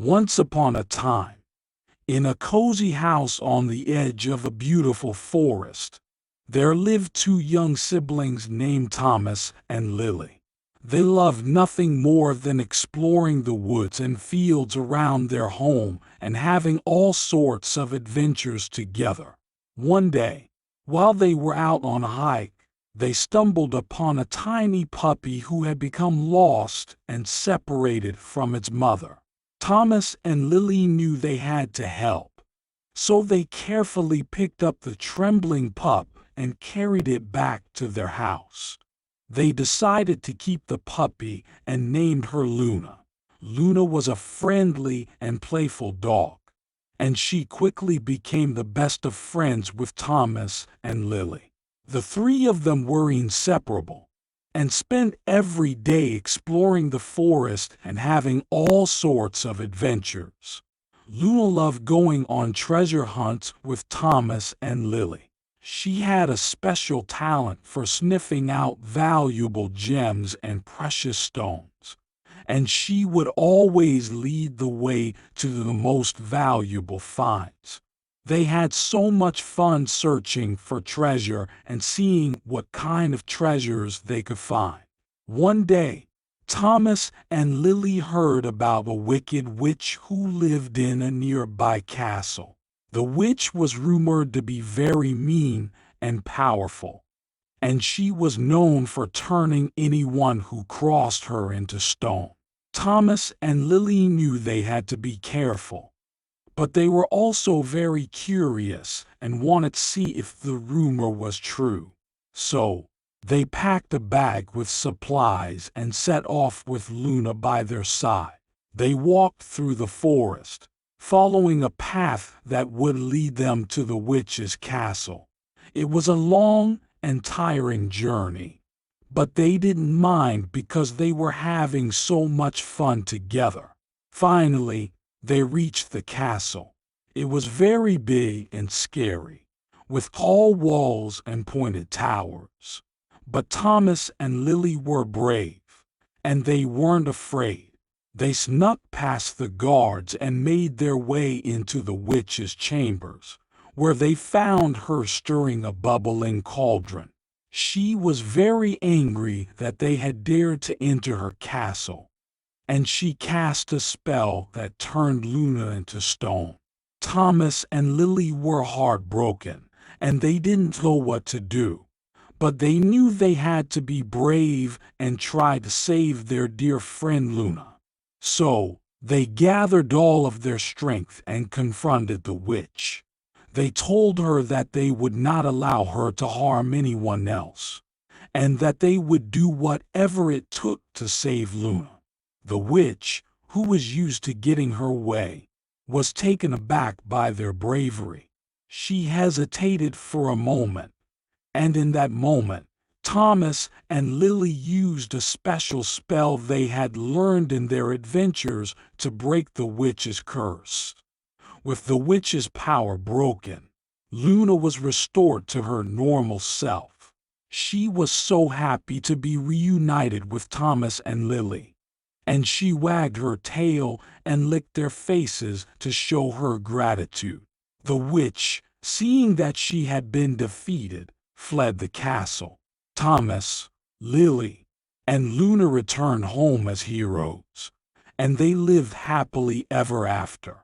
Once upon a time, in a cozy house on the edge of a beautiful forest, there lived two young siblings named Thomas and Lily. They loved nothing more than exploring the woods and fields around their home and having all sorts of adventures together. One day, while they were out on a hike, they stumbled upon a tiny puppy who had become lost and separated from its mother. Thomas and Lily knew they had to help, so they carefully picked up the trembling pup and carried it back to their house. They decided to keep the puppy and named her Luna. Luna was a friendly and playful dog, and she quickly became the best of friends with Thomas and Lily. The three of them were inseparable and spent every day exploring the forest and having all sorts of adventures. Luna loved going on treasure hunts with Thomas and Lily. She had a special talent for sniffing out valuable gems and precious stones, and she would always lead the way to the most valuable finds. They had so much fun searching for treasure and seeing what kind of treasures they could find. One day, Thomas and Lily heard about a wicked witch who lived in a nearby castle. The witch was rumored to be very mean and powerful, and she was known for turning anyone who crossed her into stone. Thomas and Lily knew they had to be careful, but they were also very curious and wanted to see if the rumor was true. So, they packed a bag with supplies and set off with Luna by their side. They walked through the forest, following a path that would lead them to the witch's castle. It was a long and tiring journey, but they didn't mind because they were having so much fun together. Finally, they reached the castle. It was very big and scary, with tall walls and pointed towers. But Thomas and Lily were brave, and they weren't afraid. They snuck past the guards and made their way into the witch's chambers, where they found her stirring a bubbling cauldron. She was very angry that they had dared to enter her castle, and she cast a spell that turned Luna into stone. Thomas and Lily were heartbroken, and they didn't know what to do. But they knew they had to be brave and try to save their dear friend Luna. So, they gathered all of their strength and confronted the witch. They told her that they would not allow her to harm anyone else, and that they would do whatever it took to save Luna. The witch, who was used to getting her way, was taken aback by their bravery. She hesitated for a moment, and in that moment, Thomas and Lily used a special spell they had learned in their adventures to break the witch's curse. With the witch's power broken, Luna was restored to her normal self. She was so happy to be reunited with Thomas and Lily, and she wagged her tail and licked their faces to show her gratitude. The witch, seeing that she had been defeated, fled the castle. Thomas, Lily, and Luna returned home as heroes, and they lived happily ever after.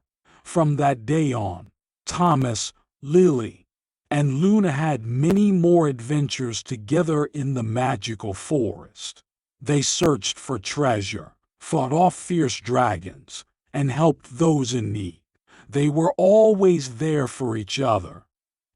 From that day on, Thomas, Lily, and Luna had many more adventures together in the magical forest. They searched for treasure, fought off fierce dragons, and helped those in need. They were always there for each other,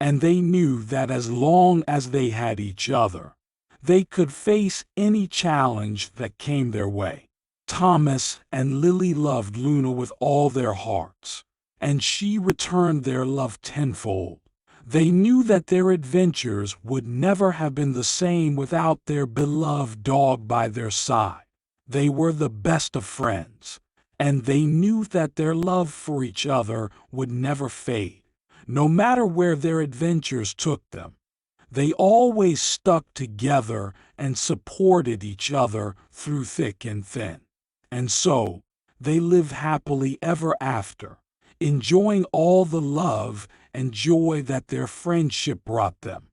and they knew that as long as they had each other, they could face any challenge that came their way. Thomas and Lily loved Luna with all their hearts, and she returned their love tenfold. They knew that their adventures would never have been the same without their beloved dog by their side. They were the best of friends, and they knew that their love for each other would never fade, no matter where their adventures took them. They always stuck together and supported each other through thick and thin. And so, They live happily ever after, enjoying all the love and joy that their friendship brought them.